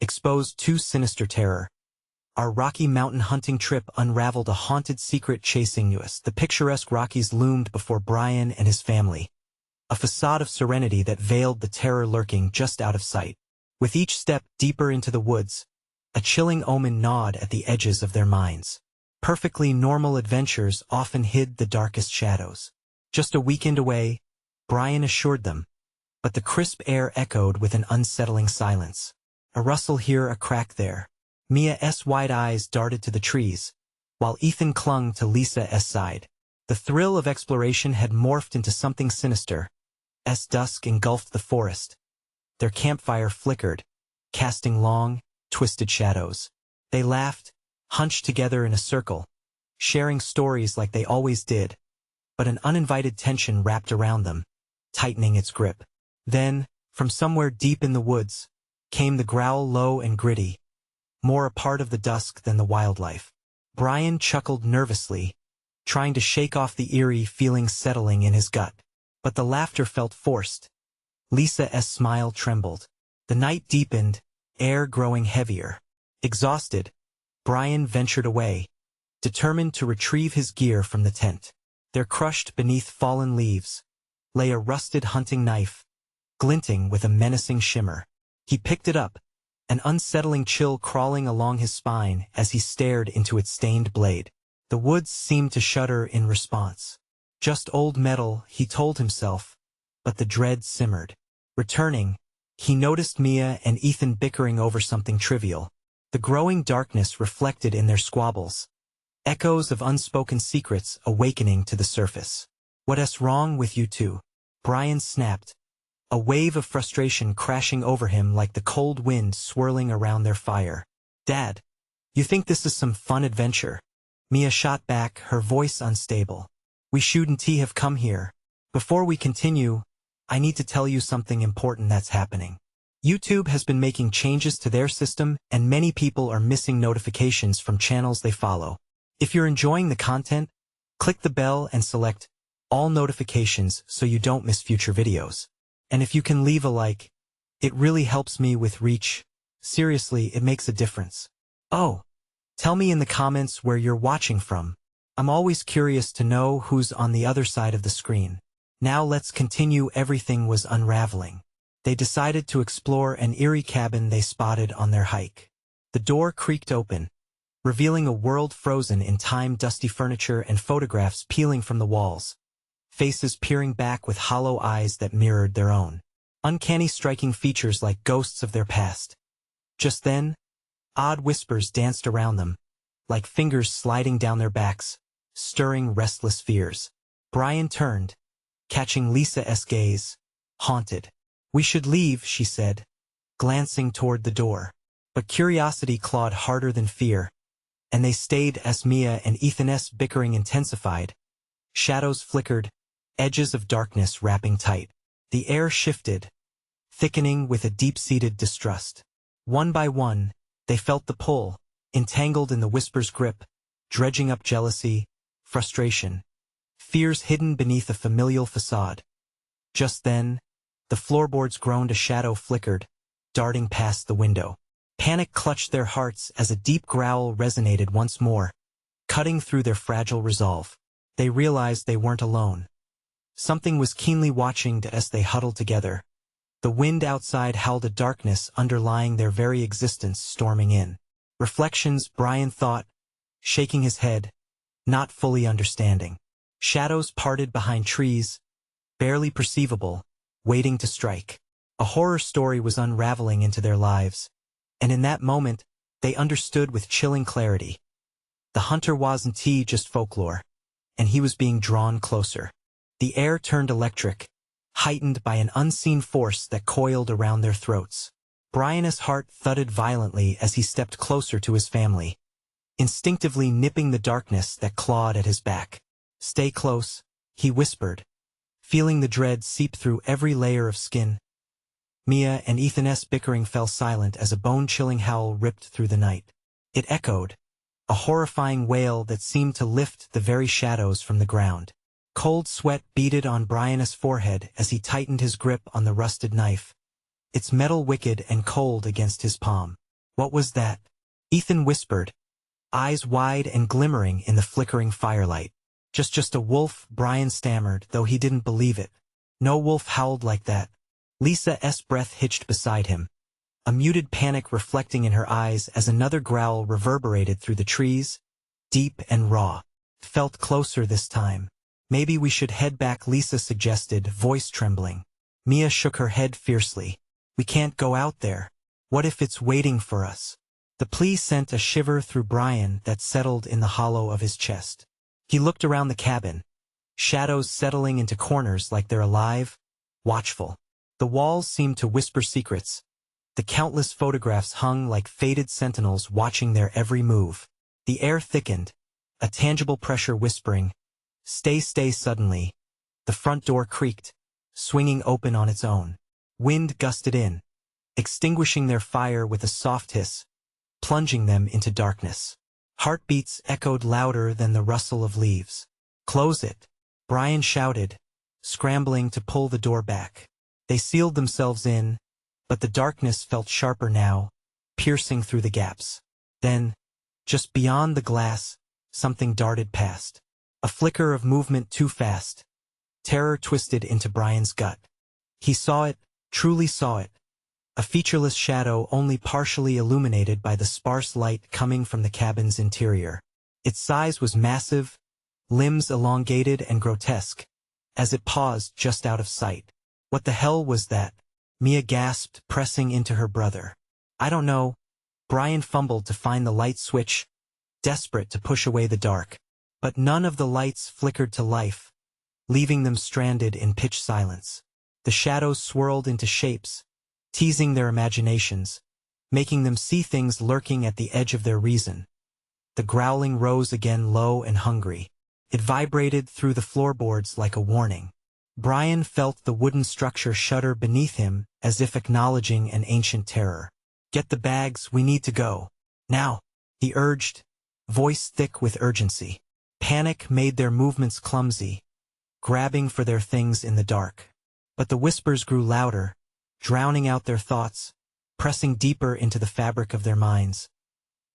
exposed too sinister terror. Our Rocky Mountain hunting trip unraveled a haunted secret chasing us. The picturesque Rockies loomed before Brian and his family, a facade of serenity that veiled the terror lurking just out of sight. With each step deeper into the woods, a chilling omen gnawed at the edges of their minds. Perfectly normal adventures often hid the darkest shadows. Just a weekend away, Brian assured them, but the crisp air echoed with an unsettling silence. A rustle here, a crack there. Mia's wide eyes darted to the trees, while Ethan clung to Lisa's side. The thrill of exploration had morphed into something sinister. As dusk engulfed the forest, their campfire flickered, casting long, twisted shadows. They laughed, hunched together in a circle, sharing stories like they always did, but an uninvited tension wrapped around them, tightening its grip. Then, from somewhere deep in the woods, came the growl, low and gritty, more a part of the dusk than the wildlife. Brian chuckled nervously, trying to shake off the eerie feeling settling in his gut. But the laughter felt forced. Lisa's smile trembled. The night deepened, air growing heavier. Exhausted, Brian ventured away, determined to retrieve his gear from the tent. There, crushed beneath fallen leaves, lay a rusted hunting knife, glinting with a menacing shimmer. He picked it up, an unsettling chill crawling along his spine as he stared into its stained blade. The woods seemed to shudder in response. Just old metal, he told himself, but the dread simmered. Returning, he noticed Mia and Ethan bickering over something trivial. The growing darkness reflected in their squabbles, echoes of unspoken secrets awakening to the surface. "What's wrong with you two?" Brian snapped, a wave of frustration crashing over him like the cold wind swirling around their fire. "Dad, you think this is some fun adventure?" Mia shot back, her voice unstable. "We shouldn't have come here. Before we continue, I need to tell you something important that's happening. YouTube has been making changes to their system, and many people are missing notifications from channels they follow. If you're enjoying the content, click the bell and select all notifications so you don't miss future videos. And if you can leave a like, it really helps me with reach. Seriously, it makes a difference. Oh, tell me in the comments where you're watching from. I'm always curious to know who's on the other side of the screen. Now let's continue. Everything was unraveling. They decided to explore an eerie cabin they spotted on their hike. The door creaked open, revealing a world frozen in time, dusty furniture and photographs peeling from the walls, faces peering back with hollow eyes that mirrored their own. Uncanny, striking features like ghosts of their past. Just then, odd whispers danced around them, like fingers sliding down their backs, stirring restless fears. Brian turned, catching Lisa's gaze, haunted. "We should leave," she said, glancing toward the door. But curiosity clawed harder than fear, and they stayed as Mia and Ethan's bickering intensified. Shadows flickered, edges of darkness wrapping tight. The air shifted, thickening with a deep-seated distrust. One by one, they felt the pull, entangled in the whisper's grip, dredging up jealousy, frustration, fears hidden beneath a familial facade. Just then, the floorboards groaned, a shadow flickered, darting past the window. Panic clutched their hearts as a deep growl resonated once more, cutting through their fragile resolve. They realized they weren't alone. Something was keenly watching as they huddled together. The wind outside howled, a darkness underlying their very existence storming in. Reflections, Brian thought, shaking his head, not fully understanding. Shadows parted behind trees, barely perceivable, waiting to strike. A horror story was unraveling into their lives, and in that moment, they understood with chilling clarity. The hunter wasn't just folklore, and he was being drawn closer. The air turned electric, heightened by an unseen force that coiled around their throats. Brian's heart thudded violently as he stepped closer to his family, instinctively nipping the darkness that clawed at his back. "Stay close," he whispered, feeling the dread seep through every layer of skin. Mia and Ethan's bickering fell silent as a bone-chilling howl ripped through the night. It echoed, a horrifying wail that seemed to lift the very shadows from the ground. Cold sweat beaded on Brian's forehead as he tightened his grip on the rusted knife, its metal wicked and cold against his palm. What was that? Ethan whispered, eyes wide and glimmering in the flickering firelight. Just a wolf, Brian stammered, though he didn't believe it. No wolf howled like that. Lisa's breath hitched beside him, a muted panic reflecting in her eyes as another growl reverberated through the trees, deep and raw. Felt closer this time. Maybe we should head back, Lisa suggested, voice trembling. Mia shook her head fiercely. We can't go out there. What if it's waiting for us? The plea sent a shiver through Brian that settled in the hollow of his chest. He looked around the cabin, shadows settling into corners like they're alive, watchful. The walls seemed to whisper secrets. The countless photographs hung like faded sentinels watching their every move. The air thickened, a tangible pressure whispering, "Stay, stay." Suddenly, the front door creaked, swinging open on its own. Wind gusted in, extinguishing their fire with a soft hiss, plunging them into darkness. Heartbeats echoed louder than the rustle of leaves. "Close it," Brian shouted, scrambling to pull the door back. They sealed themselves in, but the darkness felt sharper now, piercing through the gaps. Then, just beyond the glass, something darted past. A flicker of movement too fast. Terror twisted into Brian's gut. He saw it, truly saw it. A featureless shadow only partially illuminated by the sparse light coming from the cabin's interior. Its size was massive, limbs elongated and grotesque, as it paused just out of sight. What the hell was that? Mia gasped, pressing into her brother. I don't know. Brian fumbled to find the light switch, desperate to push away the dark. But none of the lights flickered to life, leaving them stranded in pitch silence. The shadows swirled into shapes, teasing their imaginations, making them see things lurking at the edge of their reason. The growling rose again, low and hungry. It vibrated through the floorboards like a warning. Brian felt the wooden structure shudder beneath him as if acknowledging an ancient terror. Get the bags, we need to go. Now, he urged, voice thick with urgency. Panic made their movements clumsy, grabbing for their things in the dark. But the whispers grew louder, drowning out their thoughts, pressing deeper into the fabric of their minds.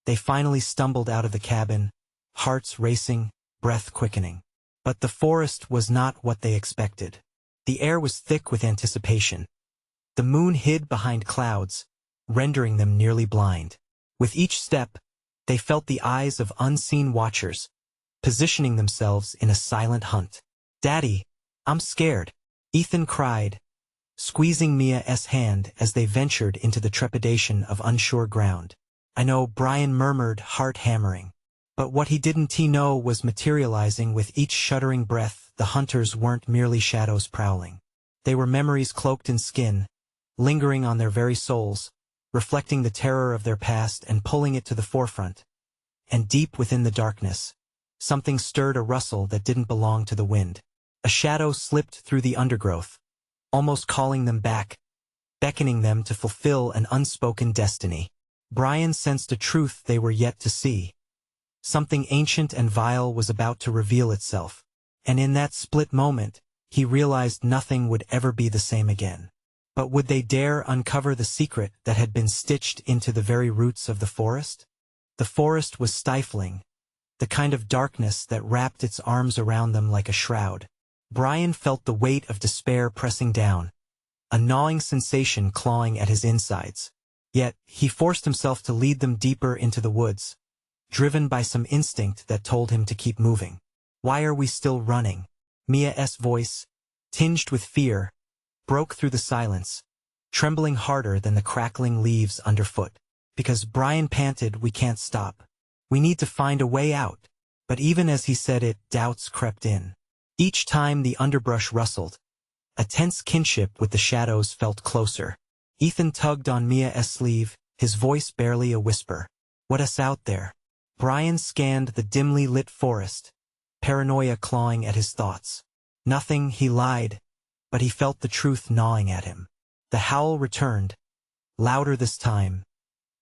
They finally stumbled out of the cabin, hearts racing, breath quickening. But the forest was not what they expected. The air was thick with anticipation. The moon hid behind clouds, rendering them nearly blind. With each step, they felt the eyes of unseen watchers, positioning themselves in a silent hunt. Daddy, I'm scared, Ethan cried, squeezing Mia's hand as they ventured into the trepidation of unsure ground. I know, Brian murmured, heart hammering. But what he didn't know was materializing with each shuddering breath. The hunters weren't merely shadows prowling. They were memories cloaked in skin, lingering on their very souls, reflecting the terror of their past and pulling it to the forefront. And deep within the darkness, something stirred, a rustle that didn't belong to the wind. A shadow slipped through the undergrowth, almost calling them back, beckoning them to fulfill an unspoken destiny. Brian sensed a truth they were yet to see. Something ancient and vile was about to reveal itself, and in that split moment, he realized nothing would ever be the same again. But would they dare uncover the secret that had been stitched into the very roots of the forest? The forest was stifling, the kind of darkness that wrapped its arms around them like a shroud. Brian felt the weight of despair pressing down, a gnawing sensation clawing at his insides. Yet, he forced himself to lead them deeper into the woods, driven by some instinct that told him to keep moving. Why are we still running? Mia's voice, tinged with fear, broke through the silence, trembling harder than the crackling leaves underfoot. Because, Brian panted, we can't stop. We need to find a way out. But even as he said it, doubts crept in. Each time the underbrush rustled, a tense kinship with the shadows felt closer. Ethan tugged on Mia's sleeve, his voice barely a whisper. What's out there? Brian scanned the dimly lit forest, paranoia clawing at his thoughts. Nothing, he lied, but he felt the truth gnawing at him. The howl returned, louder this time,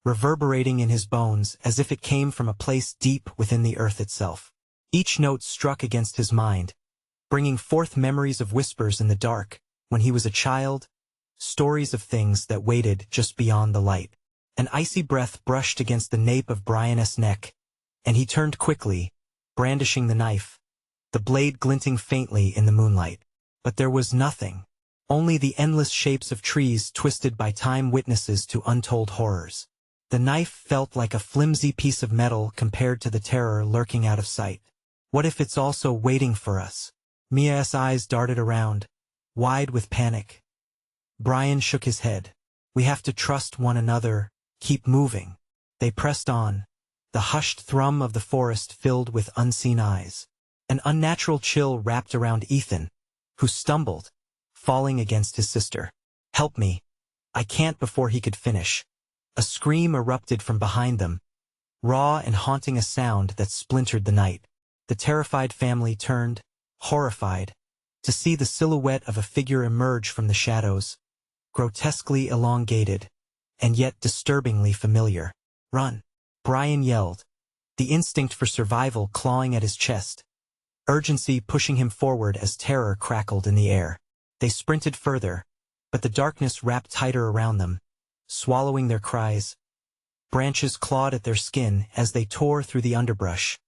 reverberating in his bones as if it came from a place deep within the earth itself. Each note struck against his mind, bringing forth memories of whispers in the dark, when he was a child, stories of things that waited just beyond the light. An icy breath brushed against the nape of Brian's neck, and he turned quickly, brandishing the knife, the blade glinting faintly in the moonlight. But there was nothing. Only the endless shapes of trees twisted by time, witnesses to untold horrors. The knife felt like a flimsy piece of metal compared to the terror lurking out of sight. What if it's also waiting for us? Mia's eyes darted around, wide with panic. Brian shook his head. We have to trust one another, keep moving. They pressed on, the hushed thrum of the forest filled with unseen eyes. An unnatural chill wrapped around Ethan, who stumbled, falling against his sister. Help me. I can't. Before he could finish, a scream erupted from behind them, raw and haunting, a sound that splintered the night. The terrified family turned, horrified, to see the silhouette of a figure emerge from the shadows, grotesquely elongated, and yet disturbingly familiar. Run! Brian yelled, the instinct for survival clawing at his chest, urgency pushing him forward as terror crackled in the air. They sprinted further, but the darkness wrapped tighter around them, swallowing their cries. Branches clawed at their skin as they tore through the underbrush,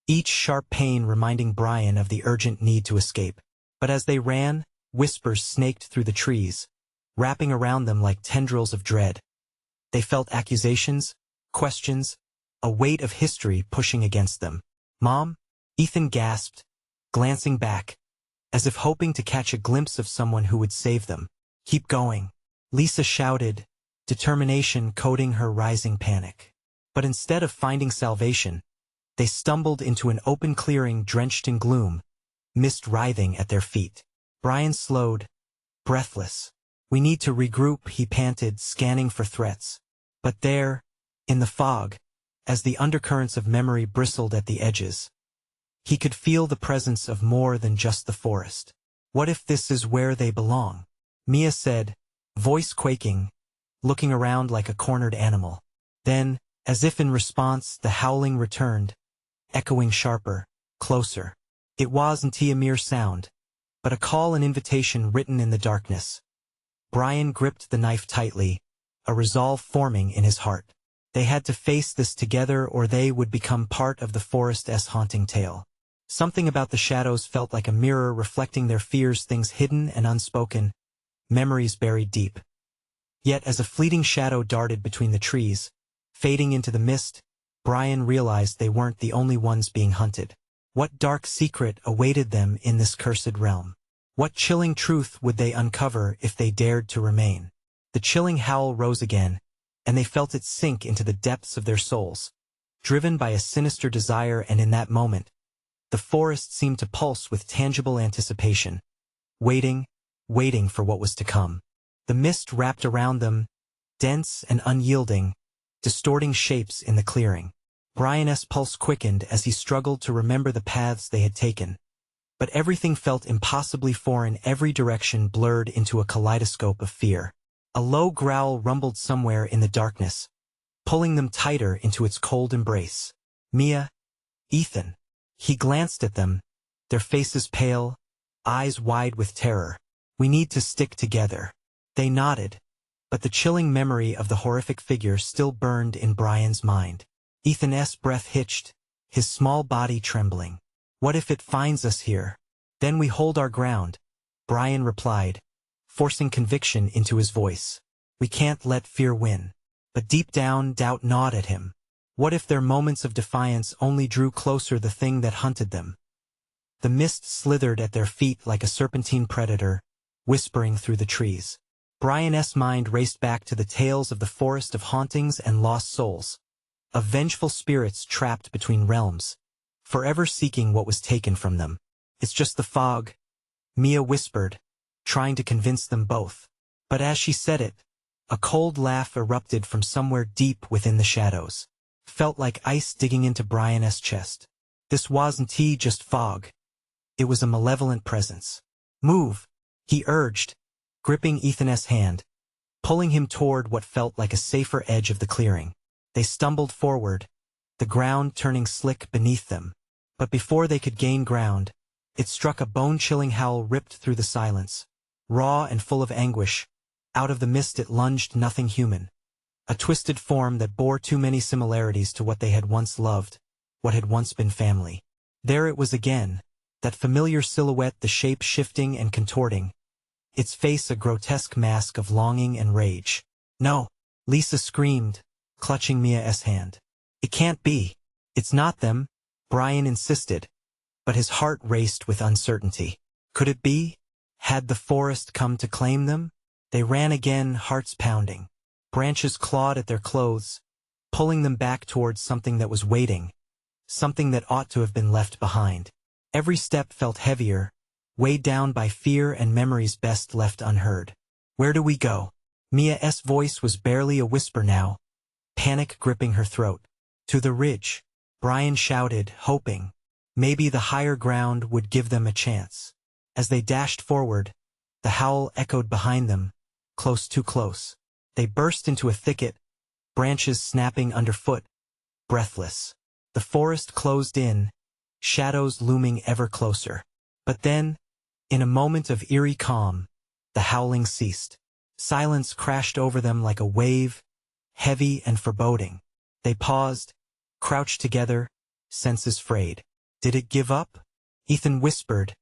each sharp pain reminding Brian of the urgent need to escape. But as they ran, whispers snaked through the trees, wrapping around them like tendrils of dread. They felt accusations, questions, a weight of history pushing against them. Mom? Ethan gasped, glancing back, as if hoping to catch a glimpse of someone who would save them. Keep going, Lisa shouted, determination coating her rising panic. But instead of finding salvation, they stumbled into an open clearing drenched in gloom, mist writhing at their feet. Brian slowed, breathless. We need to regroup, he panted, scanning for threats. But there, in the fog, as the undercurrents of memory bristled at the edges, he could feel the presence of more than just the forest. What if this is where they belong? Mia said, voice quaking, looking around like a cornered animal. Then, as if in response, the howling returned, echoing sharper, closer. It wasn't a mere sound, but a call, an invitation written in the darkness. Brian gripped the knife tightly, a resolve forming in his heart. They had to face this together or they would become part of the forest's haunting tale. Something about the shadows felt like a mirror reflecting their fears, things hidden and unspoken, memories buried deep. Yet as a fleeting shadow darted between the trees, fading into the mist, Brian realized they weren't the only ones being hunted. What dark secret awaited them in this cursed realm? What chilling truth would they uncover if they dared to remain? The chilling howl rose again, and they felt it sink into the depths of their souls, driven by a sinister desire, and in that moment, the forest seemed to pulse with tangible anticipation, waiting for what was to come. The mist wrapped around them, dense and unyielding, distorting shapes in the clearing. Brian's pulse quickened as he struggled to remember the paths they had taken. But everything felt impossibly foreign, every direction blurred into a kaleidoscope of fear. A low growl rumbled somewhere in the darkness, pulling them tighter into its cold embrace. Mia, Ethan. He glanced at them, their faces pale, eyes wide with terror. We need to stick together. They nodded, but the chilling memory of the horrific figure still burned in Brian's mind. Ethan's breath hitched, his small body trembling. What if it finds us here? Then we hold our ground, Brian replied, forcing conviction into his voice. We can't let fear win. But deep down, doubt gnawed at him. What if their moments of defiance only drew closer the thing that hunted them? The mist slithered at their feet like a serpentine predator, whispering through the trees. Brian's mind raced back to the tales of the forest of hauntings and lost souls, of vengeful spirits trapped between realms, forever seeking what was taken from them. It's just the fog, Mia whispered, trying to convince them both. But as she said it, a cold laugh erupted from somewhere deep within the shadows. Felt like ice digging into Brian's chest. This wasn't just fog. It was a malevolent presence. Move, he urged, gripping Ethan's hand, pulling him toward what felt like a safer edge of the clearing. They stumbled forward, the ground turning slick beneath them. But before they could gain ground, it struck. A bone-chilling howl ripped through the silence. Raw and full of anguish, out of the mist it lunged, nothing human. a twisted form that bore too many similarities to what they had once loved, what had once been family. There it was again, that familiar silhouette, the shape shifting and contorting, its face a grotesque mask of longing and rage. "No!" Lisa screamed, clutching Mia's hand. "It can't be. It's not them," Brian insisted, but his heart raced with uncertainty. Could it be? Had the forest come to claim them? They ran again, hearts pounding. Branches clawed at their clothes, pulling them back towards something that was waiting, something that ought to have been left behind. Every step felt heavier, weighed down by fear and memories best left unheard. "Where do we go?" Mia's voice was barely a whisper now, panic gripping her throat. "To the ridge," Brian shouted, hoping maybe the higher ground would give them a chance. As they dashed forward, the howl echoed behind them, close, too close. They burst into a thicket, branches snapping underfoot, breathless. The forest closed in, shadows looming ever closer. But then, in a moment of eerie calm, the howling ceased. Silence crashed over them like a wave, heavy and foreboding. They paused, crouched together, senses frayed. "Did it give up?" Ethan whispered,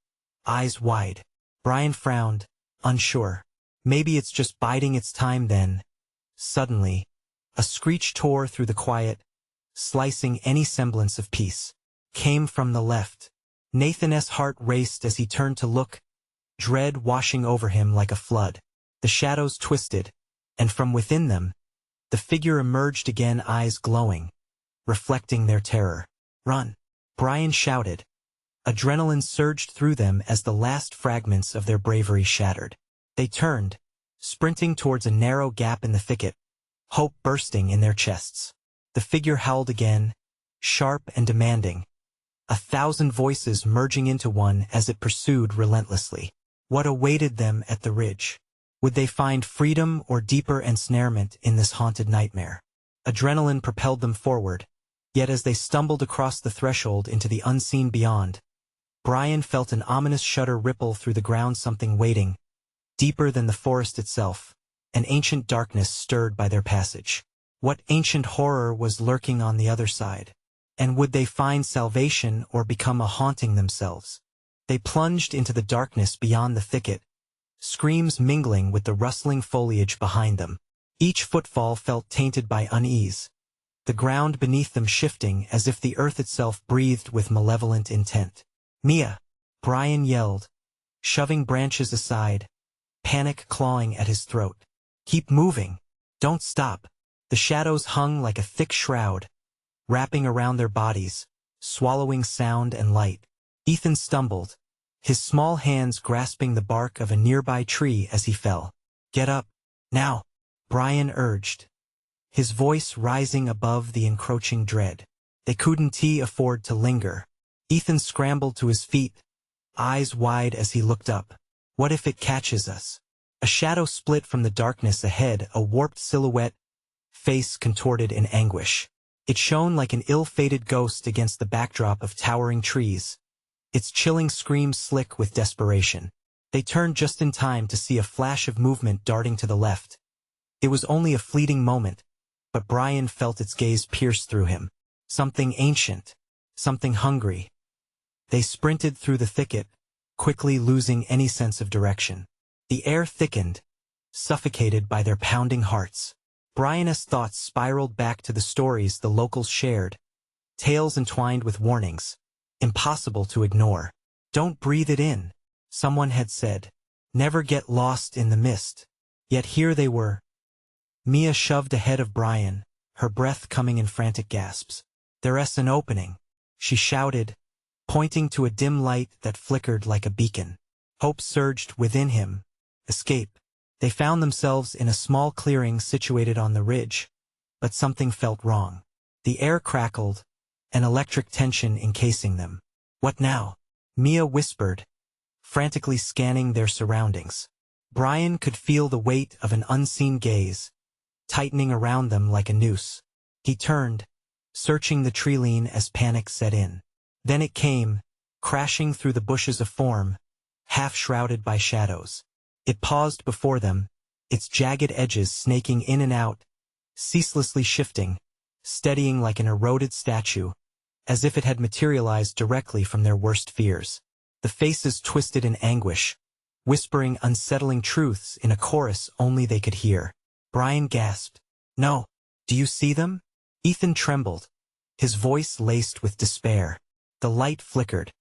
eyes wide. Brian frowned, unsure. "Maybe it's just biding its time then." Suddenly, a screech tore through the quiet, slicing any semblance of peace. Came from the left. Nathan's heart raced as he turned to look, dread washing over him like a flood. The shadows twisted, and from within them, the figure emerged again, eyes glowing, reflecting their terror. "Run!" Brian shouted. Adrenaline surged through them as the last fragments of their bravery shattered. They turned, sprinting towards a narrow gap in the thicket, hope bursting in their chests. The figure howled again, sharp and demanding, 1,000 voices merging into one as it pursued relentlessly. What awaited them at the ridge? Would they find freedom or deeper ensnarement in this haunted nightmare? Adrenaline propelled them forward, yet as they stumbled across the threshold into the unseen beyond, Brian felt an ominous shudder ripple through the ground, something waiting, deeper than the forest itself, an ancient darkness stirred by their passage. What ancient horror was lurking on the other side? And would they find salvation or become a haunting themselves? They plunged into the darkness beyond the thicket, screams mingling with the rustling foliage behind them. Each footfall felt tainted by unease, the ground beneath them shifting as if the earth itself breathed with malevolent intent. "Mia!" Brian yelled, shoving branches aside, panic clawing at his throat. "Keep moving! Don't stop!" The shadows hung like a thick shroud, wrapping around their bodies, swallowing sound and light. Ethan stumbled, his small hands grasping the bark of a nearby tree as he fell. "Get up, now!" Brian urged, his voice rising above the encroaching dread. They couldn't afford to linger. Ethan scrambled to his feet, eyes wide as he looked up. What if it catches us? A shadow split from the darkness ahead, a warped silhouette, face contorted in anguish. It shone like an ill-fated ghost against the backdrop of towering trees, its chilling scream slick with desperation. They turned just in time to see a flash of movement darting to the left. It was only a fleeting moment, but Brian felt its gaze pierce through him. Something ancient, something hungry. They sprinted through the thicket, quickly losing any sense of direction. The air thickened, suffocated by their pounding hearts. Brian's thoughts spiraled back to the stories the locals shared, tales entwined with warnings, impossible to ignore. "Don't breathe it in," someone had said. "Never get lost in the mist." Yet here they were. Mia shoved ahead of Brian, her breath coming in frantic gasps. "There's an opening," she shouted, pointing to a dim light that flickered like a beacon. Hope surged within him. Escape. They found themselves in a small clearing situated on the ridge, but something felt wrong. The air crackled, an electric tension encasing them. "What now?" Mia whispered, frantically scanning their surroundings. Brian could feel the weight of an unseen gaze, tightening around them like a noose. He turned, searching the tree-line as panic set in. Then it came, crashing through the bushes, a form, half shrouded by shadows. It paused before them, its jagged edges snaking in and out, ceaselessly shifting, steadying like an eroded statue, as if it had materialized directly from their worst fears. The faces twisted in anguish, whispering unsettling truths in a chorus only they could hear. Brian gasped. "No. Do you see them?" Ethan trembled, his voice laced with despair. The light flickered.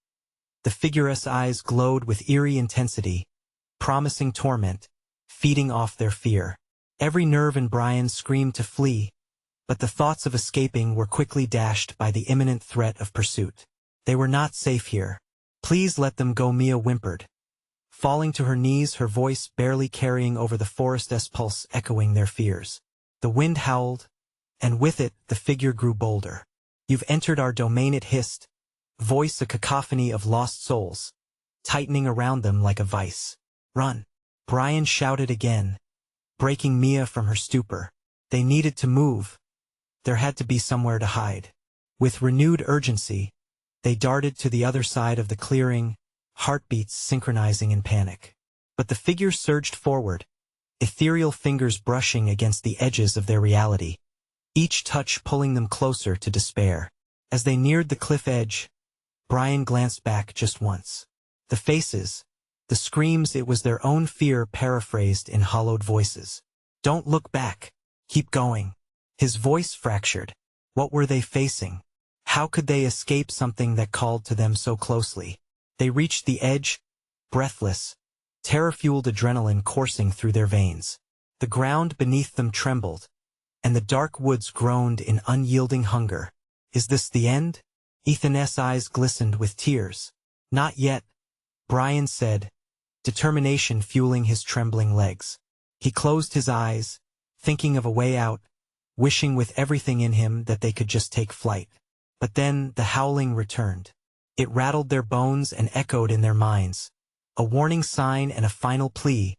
The figure's eyes glowed with eerie intensity, promising torment, feeding off their fear. Every nerve in Brian screamed to flee, but the thoughts of escaping were quickly dashed by the imminent threat of pursuit. They were not safe here. "Please let them go," Mia whimpered, falling to her knees, her voice barely carrying over the forest's pulse, echoing their fears. The wind howled, and with it the figure grew bolder. "You've entered our domain," it hissed, voice a cacophony of lost souls, tightening around them like a vice. "Run!" Brian shouted again, breaking Mia from her stupor. They needed to move. There had to be somewhere to hide. With renewed urgency, they darted to the other side of the clearing, heartbeats synchronizing in panic. But the figure surged forward, ethereal fingers brushing against the edges of their reality, each touch pulling them closer to despair. As they neared the cliff edge, Brian glanced back just once. The faces, the screams, it was their own fear paraphrased in hollowed voices. "Don't look back. Keep going." His voice fractured. What were they facing? How could they escape something that called to them so closely? They reached the edge, breathless, terror-fueled adrenaline coursing through their veins. The ground beneath them trembled, and the dark woods groaned in unyielding hunger. "Is this the end?" Ethan's eyes glistened with tears. "Not yet," Brian said, determination fueling his trembling legs. He closed his eyes, thinking of a way out, wishing with everything in him that they could just take flight. But then the howling returned. It rattled their bones and echoed in their minds, a warning sign and a final plea,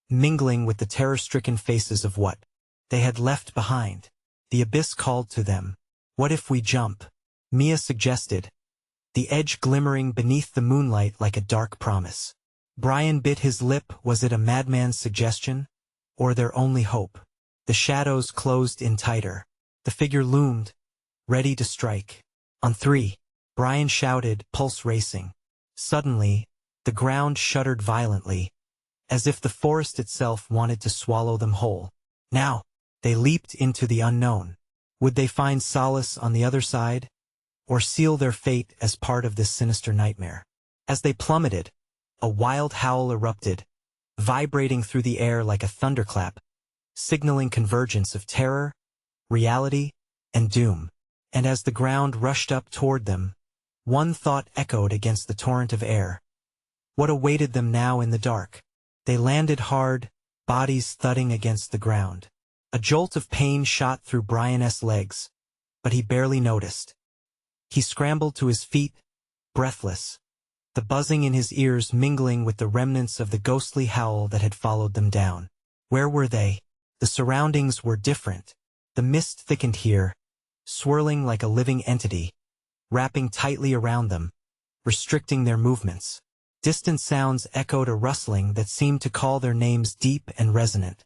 mingling with the terror-stricken faces of what they had left behind. The abyss called to them. "What if we jump?" Mia suggested, the edge glimmering beneath the moonlight like a dark promise. Brian bit his lip. Was it a madman's suggestion, or their only hope? The shadows closed in tighter. The figure loomed, ready to strike. "On three," Brian shouted, pulse racing. Suddenly, the ground shuddered violently, as if the forest itself wanted to swallow them whole. Now, they leaped into the unknown. Would they find solace on the other side, or seal their fate as part of this sinister nightmare? As they plummeted, a wild howl erupted, vibrating through the air like a thunderclap, signaling convergence of terror, reality, and doom. And as the ground rushed up toward them, one thought echoed against the torrent of air. What awaited them now in the dark? They landed hard, bodies thudding against the ground. A jolt of pain shot through Brian's legs, but he barely noticed. He scrambled to his feet, breathless, the buzzing in his ears mingling with the remnants of the ghostly howl that had followed them down. Where were they? The surroundings were different. The mist thickened here, swirling like a living entity, wrapping tightly around them, restricting their movements. Distant sounds echoed, a rustling that seemed to call their names deep and resonant,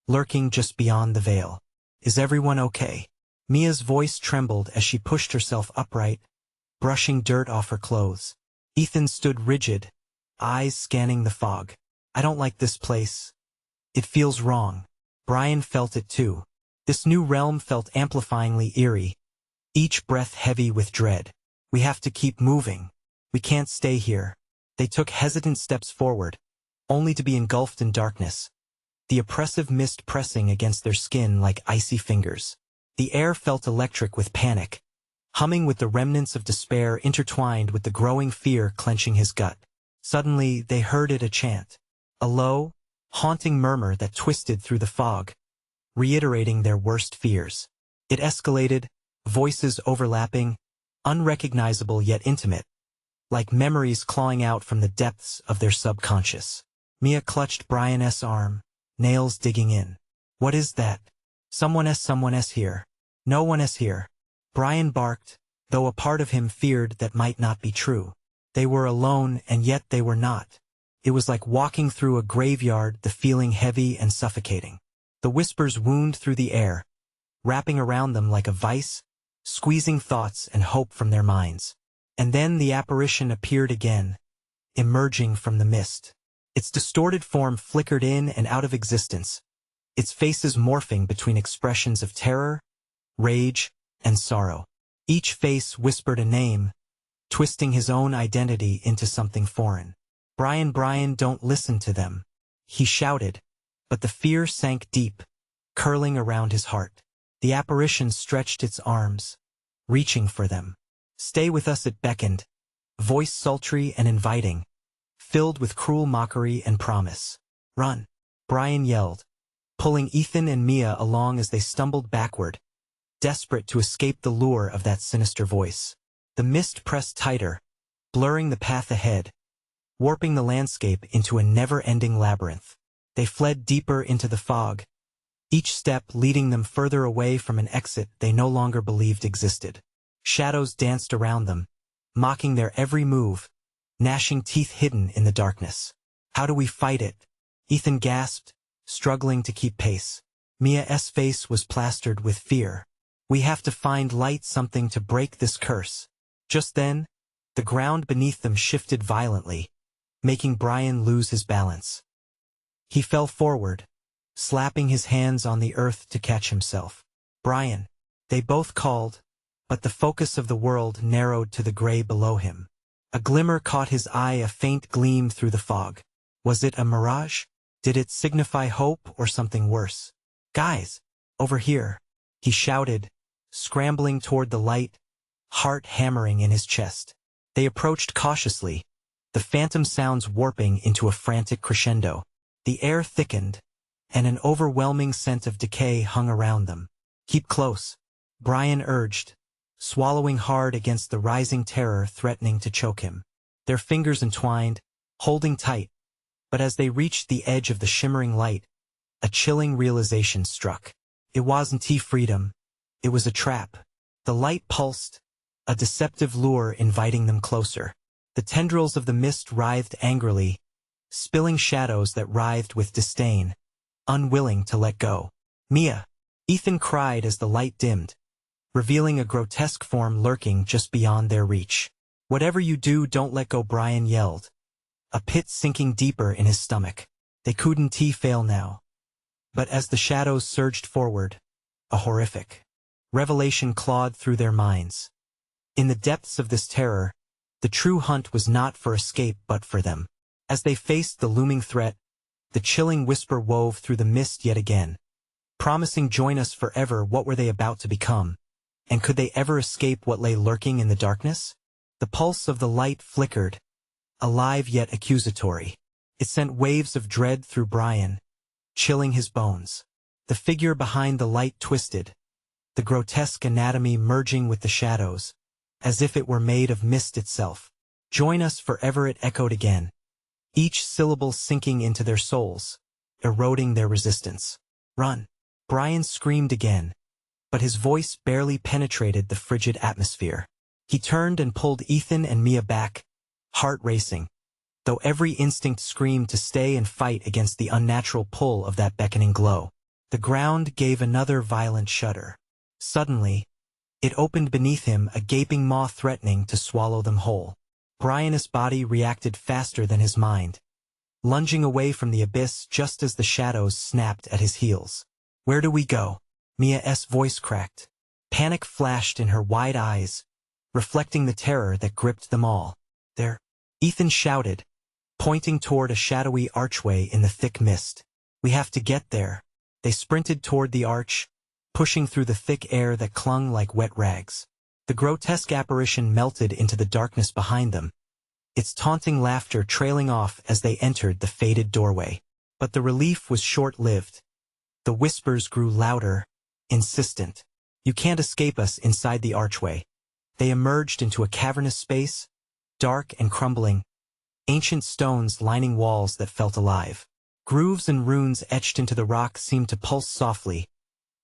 lurking just beyond the veil. "Is everyone okay?" Mia's voice trembled as she pushed herself upright, brushing dirt off her clothes. Ethan stood rigid, eyes scanning the fog. "I don't like this place. It feels wrong." Brian felt it too. This new realm felt amplifyingly eerie, each breath heavy with dread. "We have to keep moving. We can't stay here." They took hesitant steps forward, only to be engulfed in darkness, the oppressive mist pressing against their skin like icy fingers. The air felt electric with panic, humming with the remnants of despair intertwined with the growing fear clenching his gut. Suddenly they heard it, a chant, a low, haunting murmur that twisted through the fog, reiterating their worst fears. It escalated, voices overlapping, unrecognizable yet intimate, like memories clawing out from the depths of their subconscious. Mia clutched Brian's arm, nails digging in. "What is that?" Someone's here." "No one is here," Brian barked, though a part of him feared that might not be true. They were alone, and yet they were not. It was like walking through a graveyard, the feeling heavy and suffocating. The whispers wound through the air, wrapping around them like a vice, squeezing thoughts and hope from their minds. And then the apparition appeared again, emerging from the mist. Its distorted form flickered in and out of existence, its faces morphing between expressions of terror, rage, and sorrow. Each face whispered a name, twisting his own identity into something foreign. Brian, don't listen to them," he shouted, but the fear sank deep, curling around his heart. The apparition stretched its arms, reaching for them. "Stay with us," it beckoned, voice sultry and inviting, filled with cruel mockery and promise. "Run," Brian yelled, pulling Ethan and Mia along as they stumbled backward, desperate to escape the lure of that sinister voice. The mist pressed tighter, blurring the path ahead, warping the landscape into a never-ending labyrinth. They fled deeper into the fog, each step leading them further away from an exit they no longer believed existed. Shadows danced around them, mocking their every move, gnashing teeth hidden in the darkness. "How do we fight it?" Ethan gasped, struggling to keep pace. Mia's face was plastered with fear. "We have to find light, something to break this curse." Just then, the ground beneath them shifted violently, making Brian lose his balance. He fell forward, slapping his hands on the earth to catch himself. "Brian," they both called, but the focus of the world narrowed to the gray below him. A glimmer caught his eye, a faint gleam through the fog. Was it a mirage? Did it signify hope or something worse? "Guys, over here," he shouted, scrambling toward the light, heart hammering in his chest. They approached cautiously, the phantom sounds warping into a frantic crescendo. The air thickened, and an overwhelming scent of decay hung around them. "Keep close," Brian urged, swallowing hard against the rising terror threatening to choke him. Their fingers entwined, holding tight, but as they reached the edge of the shimmering light, a chilling realization struck. It wasn't freedom, it was a trap. The light pulsed, a deceptive lure inviting them closer. The tendrils of the mist writhed angrily, spilling shadows that writhed with disdain, unwilling to let go. "Mia!" Ethan cried as the light dimmed, revealing a grotesque form lurking just beyond their reach. "Whatever you do, don't let go," Brian yelled, a pit sinking deeper in his stomach. They couldn't fail now. But as the shadows surged forward, a horrific revelation clawed through their minds. In the depths of this terror, the true hunt was not for escape but for them. As they faced the looming threat, the chilling whisper wove through the mist yet again, promising join us forever. What were they about to become? And could they ever escape what lay lurking in the darkness? The pulse of the light flickered, alive yet accusatory. It sent waves of dread through Brian, chilling his bones. The figure behind the light twisted, the grotesque anatomy merging with the shadows, as if it were made of mist itself. "Join us forever," it echoed again, each syllable sinking into their souls, eroding their resistance. "Run!" Brian screamed again, but his voice barely penetrated the frigid atmosphere. He turned and pulled Ethan and Mia back, heart racing, though every instinct screamed to stay and fight against the unnatural pull of that beckoning glow. The ground gave another violent shudder. Suddenly, it opened beneath him, a gaping maw threatening to swallow them whole. Brian's body reacted faster than his mind, lunging away from the abyss just as the shadows snapped at his heels. "Where do we go?" Mia's voice cracked. Panic flashed in her wide eyes, reflecting the terror that gripped them all. "There," Ethan shouted, pointing toward a shadowy archway in the thick mist. "We have to get there." They sprinted toward the arch, pushing through the thick air that clung like wet rags. The grotesque apparition melted into the darkness behind them, its taunting laughter trailing off as they entered the faded doorway. But the relief was short-lived. The whispers grew louder, insistent. "You can't escape us." Inside the archway, they emerged into a cavernous space, dark and crumbling, ancient stones lining walls that felt alive. Grooves and runes etched into the rock seemed to pulse softly,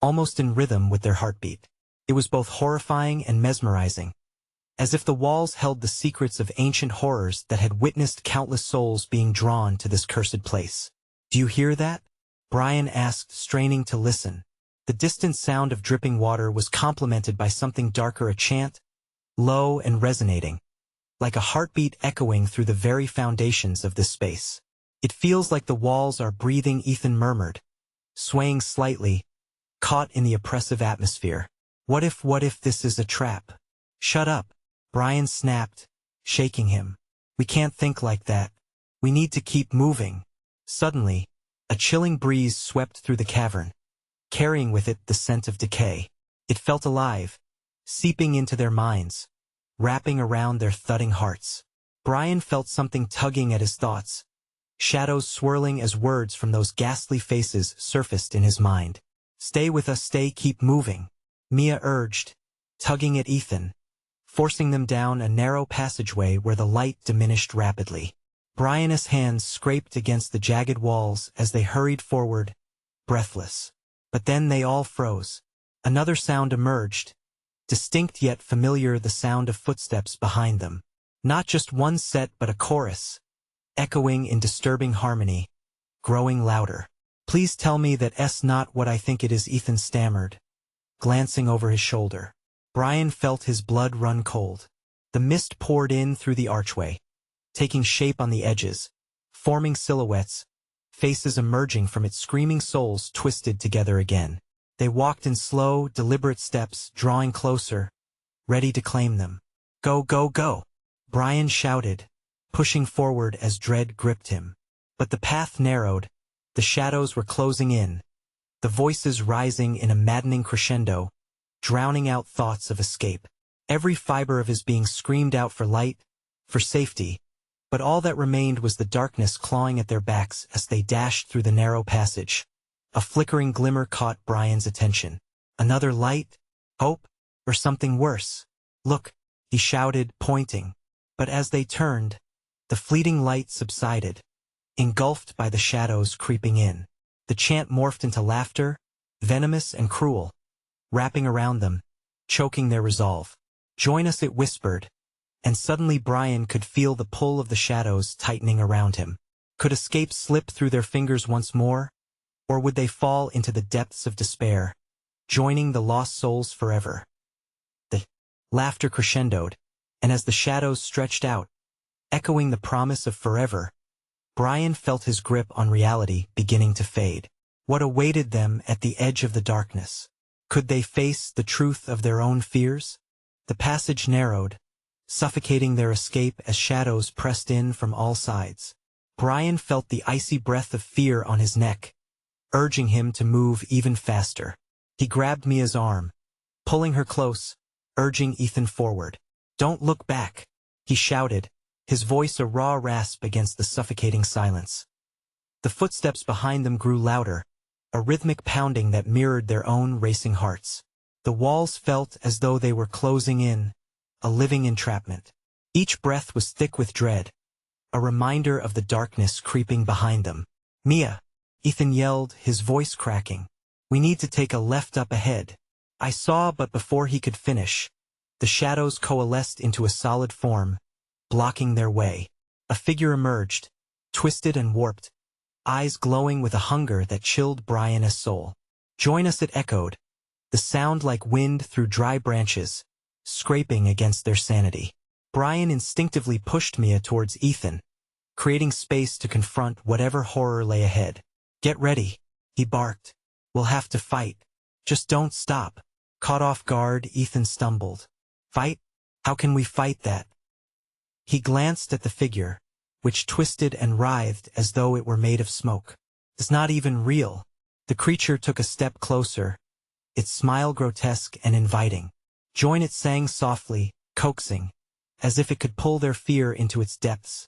almost in rhythm with their heartbeat. It was both horrifying and mesmerizing, as if the walls held the secrets of ancient horrors that had witnessed countless souls being drawn to this cursed place. "Do you hear that?" Brian asked, straining to listen. The distant sound of dripping water was complemented by something darker, a chant, low and resonating, like a heartbeat echoing through the very foundations of this space. It feels like the walls are breathing, Ethan murmured, swaying slightly, caught in the oppressive atmosphere. What if this is a trap? Shut up, Brian snapped, shaking him. We can't think like that. We need to keep moving. Suddenly, a chilling breeze swept through the cavern, carrying with it the scent of decay. It felt alive, seeping into their minds, wrapping around their thudding hearts. Brian felt something tugging at his thoughts, shadows swirling as words from those ghastly faces surfaced in his mind. Stay with us, keep moving, Mia urged, tugging at Ethan, forcing them down a narrow passageway where the light diminished rapidly. Brian's hands scraped against the jagged walls as they hurried forward, breathless. But then they all froze. Another sound emerged, distinct yet familiar, the sound of footsteps behind them. Not just one set but a chorus, echoing in disturbing harmony, growing louder. Please tell me that's not what I think it is, Ethan stammered, glancing over his shoulder. Brian felt his blood run cold. The mist poured in through the archway, taking shape on the edges, forming silhouettes, faces emerging from its screaming souls twisted together again. They walked in slow, deliberate steps, drawing closer, ready to claim them. Go, go, go, Brian shouted, pushing forward as dread gripped him. But the path narrowed, the shadows were closing in, the voices rising in a maddening crescendo, drowning out thoughts of escape. Every fiber of his being screamed out for light, for safety, but all that remained was the darkness clawing at their backs as they dashed through the narrow passage. A flickering glimmer caught Brian's attention. Another light? Hope? Or something worse? Look, he shouted, pointing. But as they turned, the fleeting light subsided, engulfed by the shadows creeping in. The chant morphed into laughter, venomous and cruel, wrapping around them, choking their resolve. Join us, it whispered, and suddenly Brian could feel the pull of the shadows tightening around him. Could escape slip through their fingers once more? Or would they fall into the depths of despair, joining the lost souls forever? The laughter crescendoed, and as the shadows stretched out, echoing the promise of forever, Brian felt his grip on reality beginning to fade. What awaited them at the edge of the darkness? Could they face the truth of their own fears? The passage narrowed, suffocating their escape as shadows pressed in from all sides. Brian felt the icy breath of fear on his neck, urging him to move even faster. He grabbed Mia's arm, pulling her close, urging Ethan forward. Don't look back, he shouted, his voice a raw rasp against the suffocating silence. The footsteps behind them grew louder, a rhythmic pounding that mirrored their own racing hearts. The walls felt as though they were closing in, a living entrapment. Each breath was thick with dread, a reminder of the darkness creeping behind them. Mia, Ethan yelled, his voice cracking. We need to take a left up ahead. I saw, but before he could finish, the shadows coalesced into a solid form, blocking their way. A figure emerged, twisted and warped, eyes glowing with a hunger that chilled Brian's soul. Join us, it echoed, the sound like wind through dry branches, scraping against their sanity. Brian instinctively pushed Mia towards Ethan, creating space to confront whatever horror lay ahead. Get ready, he barked. We'll have to fight. Just don't stop. Caught off guard, Ethan stumbled. Fight? How can we fight that? He glanced at the figure, which twisted and writhed as though it were made of smoke. It's not even real. The creature took a step closer, its smile grotesque and inviting. Join, it sang softly, coaxing, as if it could pull their fear into its depths.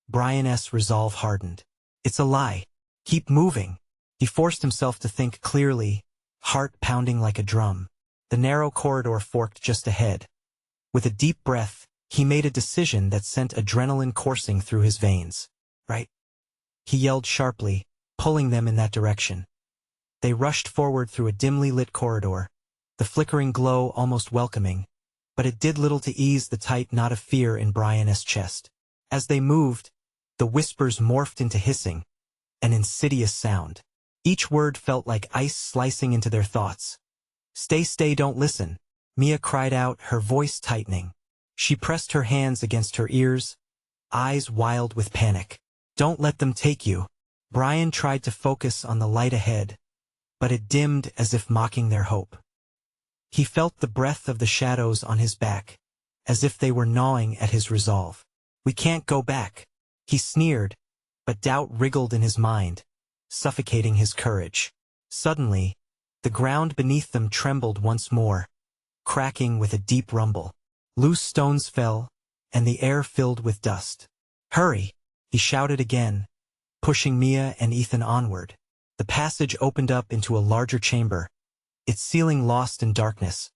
Brian's resolve hardened. It's a lie. Keep moving. He forced himself to think clearly, heart pounding like a drum. The narrow corridor forked just ahead. With a deep breath, he made a decision that sent adrenaline coursing through his veins. Right? He yelled sharply, pulling them in that direction. They rushed forward through a dimly lit corridor, the flickering glow almost welcoming, but it did little to ease the tight knot of fear in Brian's chest. As they moved, the whispers morphed into hissing, an insidious sound. Each word felt like ice slicing into their thoughts. "Stay, stay, don't listen," Mia cried out, her voice tightening. She pressed her hands against her ears, eyes wild with panic. "Don't let them take you." Brian tried to focus on the light ahead, but it dimmed as if mocking their hope. He felt the breath of the shadows on his back, as if they were gnawing at his resolve. "We can't go back," he sneered, but doubt wriggled in his mind, suffocating his courage. Suddenly, the ground beneath them trembled once more, cracking with a deep rumble. Loose stones fell, and the air filled with dust. "Hurry!" he shouted again, pushing Mia and Ethan onward. The passage opened up into a larger chamber, its ceiling lost in darkness.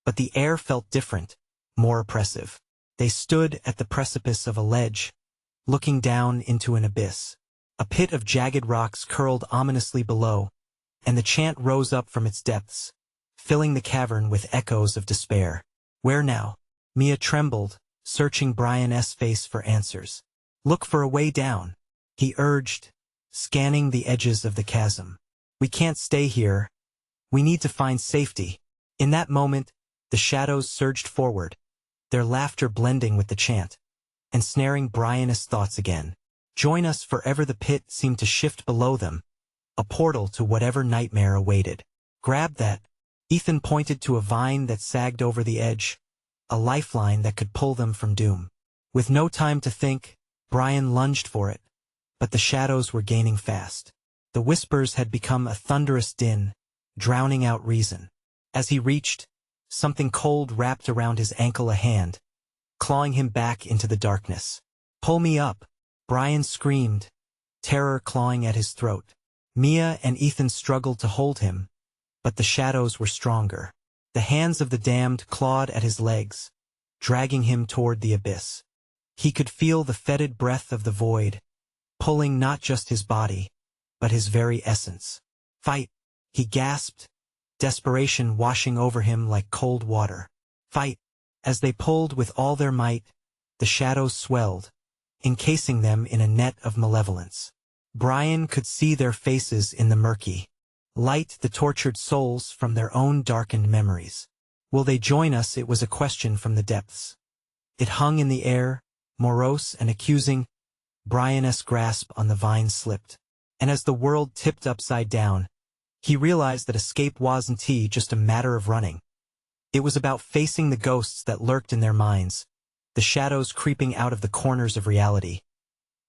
But the air felt different, more oppressive. They stood at the precipice of a ledge, looking down into an abyss. A pit of jagged rocks curled ominously below, and the chant rose up from its depths, filling the cavern with echoes of despair. "Where now?" Mia trembled, searching Brian's face for answers. "Look for a way down," he urged, scanning the edges of the chasm. "We can't stay here. We need to find safety." In that moment, the shadows surged forward, their laughter blending with the chant, ensnaring Brian's thoughts again. "Join us." Forever the pit seemed to shift below them, a portal to whatever nightmare awaited. "Grab that." Ethan pointed to a vine that sagged over the edge, a lifeline that could pull them from doom. With no time to think, Brian lunged for it, but the shadows were gaining fast. The whispers had become a thunderous din, drowning out reason. As he reached, something cold wrapped around his ankle, a hand, clawing him back into the darkness. "Pull me up," Brian screamed, terror clawing at his throat. Mia and Ethan struggled to hold him, but the shadows were stronger. The hands of the damned clawed at his legs, dragging him toward the abyss. He could feel the fetid breath of the void, pulling not just his body, but his very essence. "Fight!" he gasped, desperation washing over him like cold water. "Fight!" As they pulled with all their might, the shadows swelled, encasing them in a net of malevolence. Brian could see their faces in the murky light, the tortured souls from their own darkened memories. "Will they join us?" It was a question from the depths. It hung in the air, morose and accusing. Brian's grasp on the vine slipped, and as the world tipped upside down, he realized that escape wasn't just a matter of running. It was about facing the ghosts that lurked in their minds, the shadows creeping out of the corners of reality.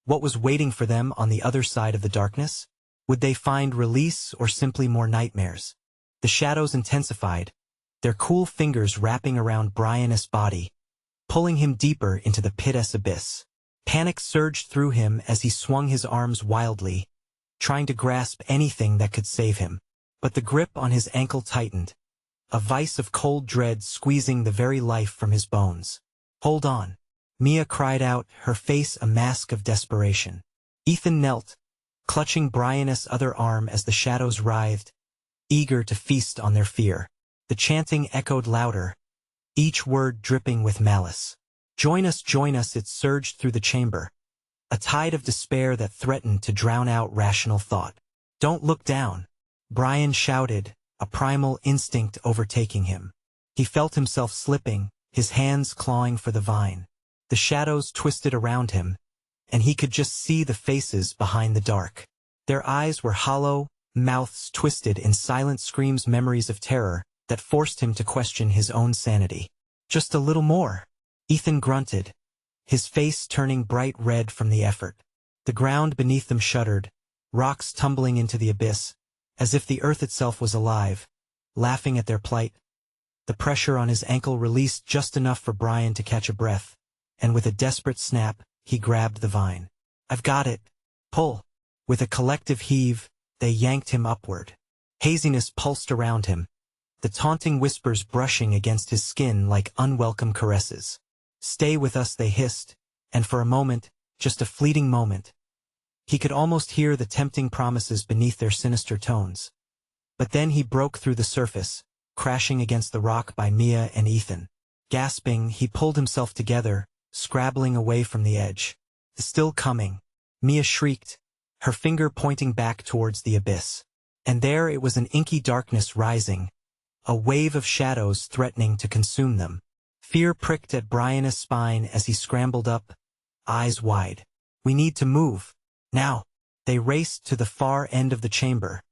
What was waiting for them on the other side of the darkness? Would they find release or simply more nightmares? The shadows intensified, their cool fingers wrapping around Brian's body, pulling him deeper into the pit's abyss. Panic surged through him as he swung his arms wildly, trying to grasp anything that could save him. But the grip on his ankle tightened, a vice of cold dread squeezing the very life from his bones. "Hold on," Mia cried out, her face a mask of desperation. Ethan knelt, clutching Brian's other arm as the shadows writhed, eager to feast on their fear. The chanting echoed louder, each word dripping with malice. "Join us, join us," it surged through the chamber, a tide of despair that threatened to drown out rational thought. "Don't look down," Brian shouted, a primal instinct overtaking him. He felt himself slipping, his hands clawing for the vine. The shadows twisted around him, and he could just see the faces behind the dark. Their eyes were hollow, mouths twisted in silent screams, memories of terror that forced him to question his own sanity. "Just a little more," Ethan grunted, his face turning bright red from the effort. The ground beneath them shuddered, rocks tumbling into the abyss, as if the earth itself was alive, laughing at their plight. The pressure on his ankle released just enough for Brian to catch a breath, and with a desperate snap, he grabbed the vine. "I've got it. Pull." With a collective heave, they yanked him upward. Haziness pulsed around him, the taunting whispers brushing against his skin like unwelcome caresses. "Stay with us," they hissed, and for a moment, just a fleeting moment, he could almost hear the tempting promises beneath their sinister tones. But then he broke through the surface, crashing against the rock by Mia and Ethan. Gasping, he pulled himself together, scrabbling away from the edge. "Still coming," Mia shrieked, her finger pointing back towards the abyss. And there it was, an inky darkness rising, a wave of shadows threatening to consume them. Fear pricked at Brian's spine as he scrambled up, eyes wide. We need to move. Now. They raced to the far end of the chamber,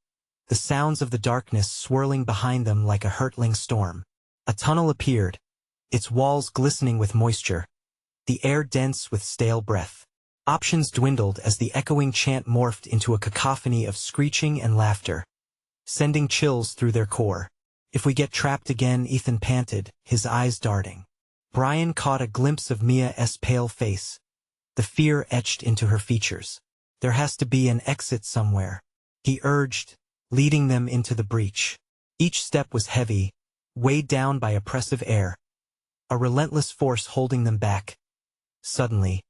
the sounds of the darkness swirling behind them like a hurtling storm. A tunnel appeared, its walls glistening with moisture, the air dense with stale breath. Options dwindled as the echoing chant morphed into a cacophony of screeching and laughter, sending chills through their core. If we get trapped again, Ethan panted, his eyes darting. Brian caught a glimpse of Mia's pale face, the fear etched into her features. There has to be an exit somewhere, he urged, leading them into the breach. Each step was heavy, weighed down by oppressive air, a relentless force holding them back. Suddenly,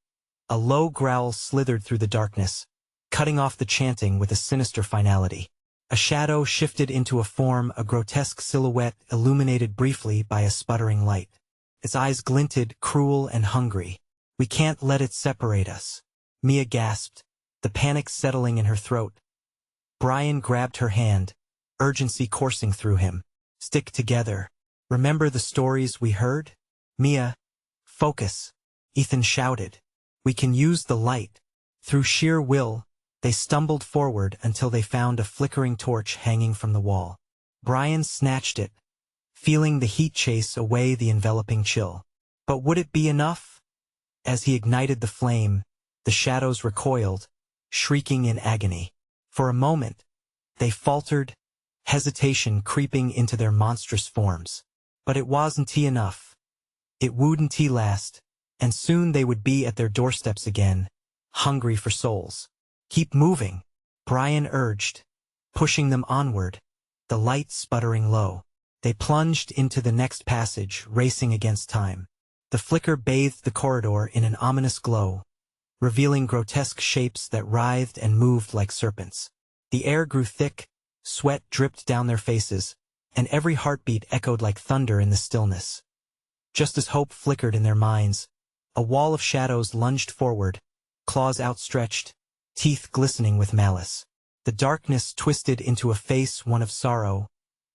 a low growl slithered through the darkness, cutting off the chanting with a sinister finality. A shadow shifted into a form, a grotesque silhouette illuminated briefly by a sputtering light. Its eyes glinted, cruel and hungry. We can't let it separate us, Mia gasped, the panic settling in her throat. Brian grabbed her hand, urgency coursing through him. Stick together. Remember the stories we heard? Mia, focus, Ethan shouted. We can use the light. Through sheer will, they stumbled forward until they found a flickering torch hanging from the wall. Brian snatched it, feeling the heat chase away the enveloping chill. But would it be enough? As he ignited the flame, the shadows recoiled, shrieking in agony. For a moment, they faltered, hesitation creeping into their monstrous forms. But it wasn't enough. It wouldn't last, and soon they would be at their doorsteps again, hungry for souls. Keep moving, Brian urged, pushing them onward, the light sputtering low. They plunged into the next passage, racing against time. The flicker bathed the corridor in an ominous glow, revealing grotesque shapes that writhed and moved like serpents. The air grew thick, sweat dripped down their faces, and every heartbeat echoed like thunder in the stillness. Just as hope flickered in their minds, a wall of shadows lunged forward, claws outstretched, teeth glistening with malice. The darkness twisted into a face, one of sorrow,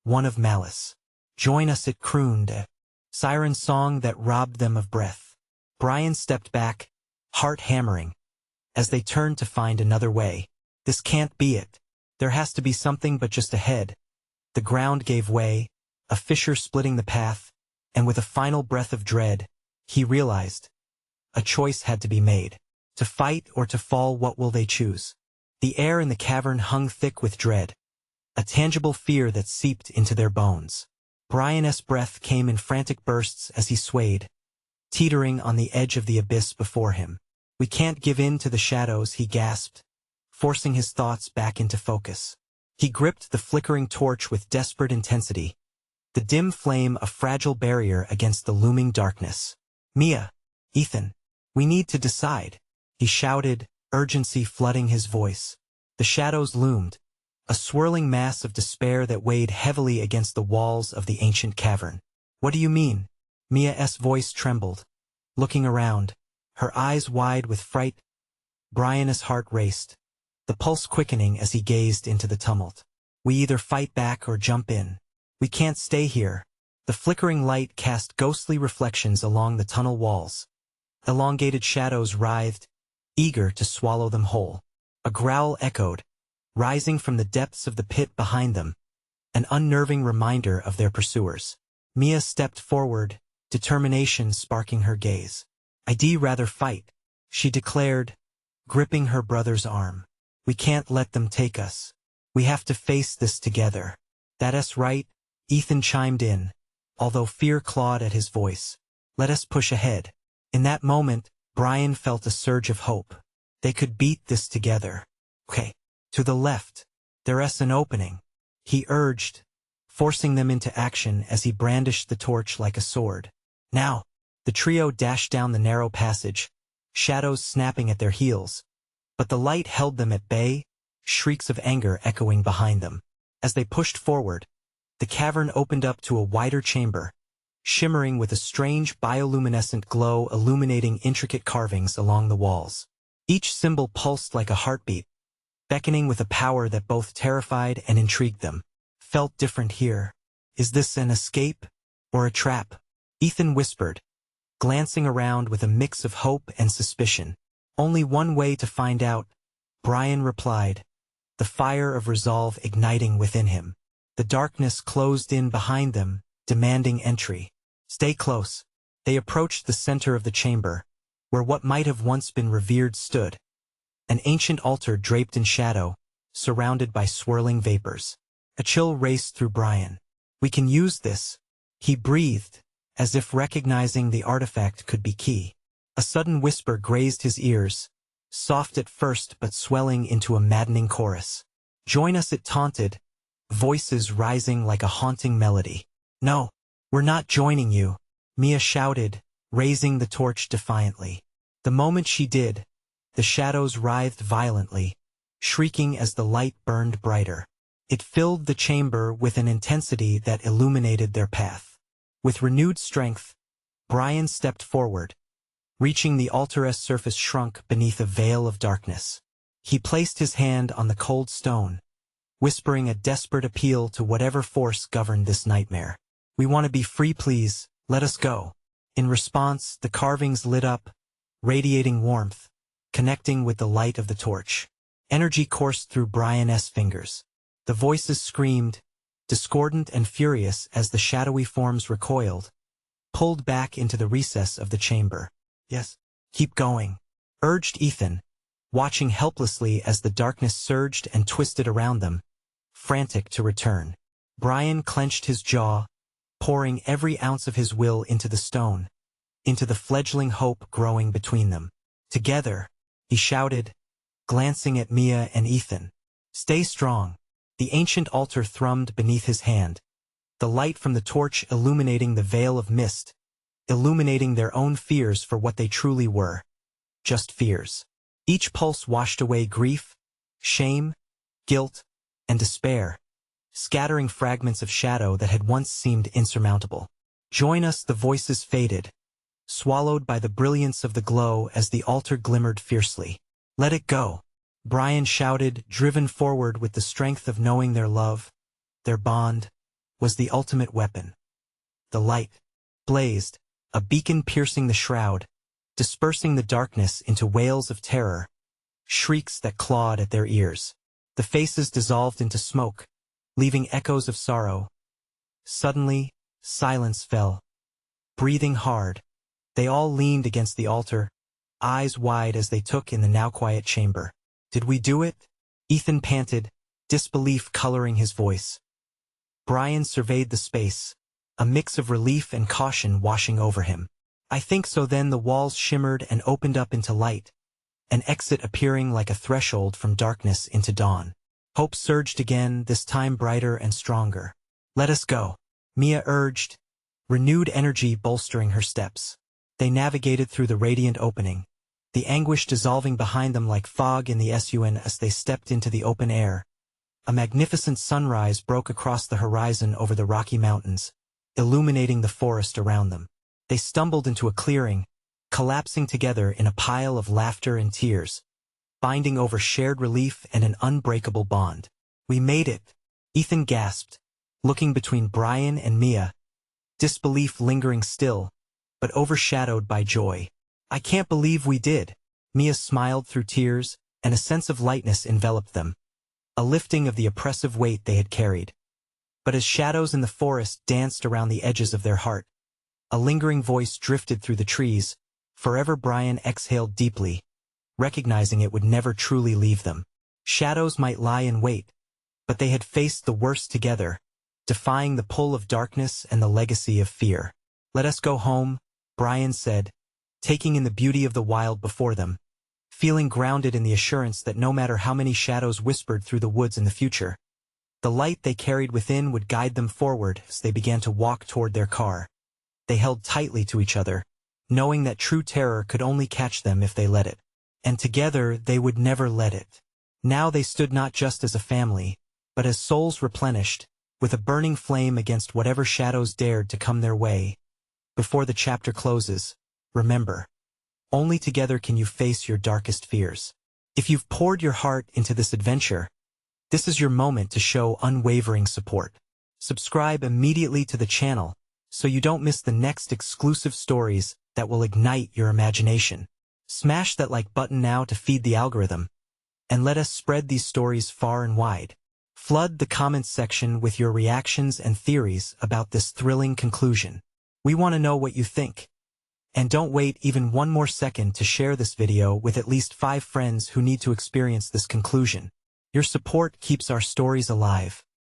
one of malice. Join us, it crooned, a siren song that robbed them of breath. Brian stepped back, heart hammering, as they turned to find another way. This can't be it. There has to be something but just ahead. The ground gave way, a fissure splitting the path, and with a final breath of dread, he realized a choice had to be made. To fight or to fall, what will they choose? The air in the cavern hung thick with dread, a tangible fear that seeped into their bones. Brian's breath came in frantic bursts as he swayed, teetering on the edge of the abyss before him. We can't give in to the shadows, he gasped, forcing his thoughts back into focus. He gripped the flickering torch with desperate intensity, the dim flame a fragile barrier against the looming darkness. Mia, Ethan, we need to decide, he shouted, urgency flooding his voice. The shadows loomed, a swirling mass of despair that weighed heavily against the walls of the ancient cavern. What do you mean? Mia's voice trembled, looking around, her eyes wide with fright. Brian's heart raced, the pulse quickening as he gazed into the tumult. We either fight back or jump in. We can't stay here. The flickering light cast ghostly reflections along the tunnel walls. Elongated shadows writhed, eager to swallow them whole. A growl echoed, rising from the depths of the pit behind them, an unnerving reminder of their pursuers. Mia stepped forward, determination sparking her gaze. I'd rather fight, she declared, gripping her brother's arm. We can't let them take us. We have to face this together. That's right, Ethan chimed in, although fear clawed at his voice. Let us push ahead. In that moment, Brian felt a surge of hope. They could beat this together. Okay. To the left. There's an opening, he urged, forcing them into action as he brandished the torch like a sword. Now, the trio dashed down the narrow passage, shadows snapping at their heels. But the light held them at bay, shrieks of anger echoing behind them. As they pushed forward, the cavern opened up to a wider chamber, shimmering with a strange bioluminescent glow illuminating intricate carvings along the walls. Each symbol pulsed like a heartbeat, beckoning with a power that both terrified and intrigued them. Felt different here. Is this an escape or a trap? Ethan whispered, glancing around with a mix of hope and suspicion. Only one way to find out, Brian replied, the fire of resolve igniting within him. The darkness closed in behind them, demanding entry. Stay close. They approached the center of the chamber, where what might have once been revered stood. An ancient altar draped in shadow, surrounded by swirling vapors. A chill raced through Brian. We can use this, he breathed, as if recognizing the artifact could be key. A sudden whisper grazed his ears, soft at first but swelling into a maddening chorus. Join us, it taunted, voices rising like a haunting melody. No, we're not joining you, Mia shouted, raising the torch defiantly. The moment she did, the shadows writhed violently, shrieking as the light burned brighter. It filled the chamber with an intensity that illuminated their path. With renewed strength, Brian stepped forward, reaching the altar's surface shrunk beneath a veil of darkness. He placed his hand on the cold stone, whispering a desperate appeal to whatever force governed this nightmare. We want to be free, please, let us go. In response, the carvings lit up, radiating warmth, connecting with the light of the torch. Energy coursed through Brian's fingers. The voices screamed, discordant and furious as the shadowy forms recoiled, pulled back into the recess of the chamber. Yes, keep going, urged Ethan, watching helplessly as the darkness surged and twisted around them, frantic to return. Brian clenched his jaw, pouring every ounce of his will into the stone, into the fledgling hope growing between them. Together, he shouted, glancing at Mia and Ethan. Stay strong. The ancient altar thrummed beneath his hand, the light from the torch illuminating the veil of mist, illuminating their own fears for what they truly were. Just fears. Each pulse washed away grief, shame, guilt, and despair, scattering fragments of shadow that had once seemed insurmountable. Join us, the voices faded, swallowed by the brilliance of the glow as the altar glimmered fiercely. Let it go, Brian shouted, driven forward with the strength of knowing their love, their bond, was the ultimate weapon. The light blazed, a beacon piercing the shroud, dispersing the darkness into wails of terror, shrieks that clawed at their ears. The faces dissolved into smoke, leaving echoes of sorrow. Suddenly, silence fell. Breathing hard, they all leaned against the altar, eyes wide as they took in the now quiet chamber. Did we do it? Ethan panted, disbelief coloring his voice. Brian surveyed the space, a mix of relief and caution washing over him. I think so. Then the walls shimmered and opened up into light, an exit appearing like a threshold from darkness into dawn. Hope surged again, this time brighter and stronger. Let us go, Mia urged, renewed energy bolstering her steps. They navigated through the radiant opening, the anguish dissolving behind them like fog in the sun as they stepped into the open air. A magnificent sunrise broke across the horizon over the Rocky Mountains, illuminating the forest around them. They stumbled into a clearing, collapsing together in a pile of laughter and tears, binding over shared relief and an unbreakable bond. We made it, Ethan gasped, looking between Brian and Mia, disbelief lingering still, but overshadowed by joy. I can't believe we did. Mia smiled through tears, and a sense of lightness enveloped them, a lifting of the oppressive weight they had carried. But as shadows in the forest danced around the edges of their heart, a lingering voice drifted through the trees. Forever. Brian exhaled deeply, recognizing it would never truly leave them. Shadows might lie in wait, but they had faced the worst together, defying the pull of darkness and the legacy of fear. Let us go home, Brian said, taking in the beauty of the wild before them, feeling grounded in the assurance that no matter how many shadows whispered through the woods in the future, the light they carried within would guide them forward as they began to walk toward their car. They held tightly to each other, knowing that true terror could only catch them if they let it. And together they would never let it. Now they stood not just as a family, but as souls replenished, with a burning flame against whatever shadows dared to come their way. Before the chapter closes, remember, only together can you face your darkest fears. If you've poured your heart into this adventure, this is your moment to show unwavering support. Subscribe immediately to the channel so you don't miss the next exclusive stories that will ignite your imagination. Smash that like button now to feed the algorithm, and let us spread these stories far and wide. Flood the comments section with your reactions and theories about this thrilling conclusion. We want to know what you think. And don't wait even one more second to share this video with at least 5 friends who need to experience this conclusion. Your support keeps our stories alive.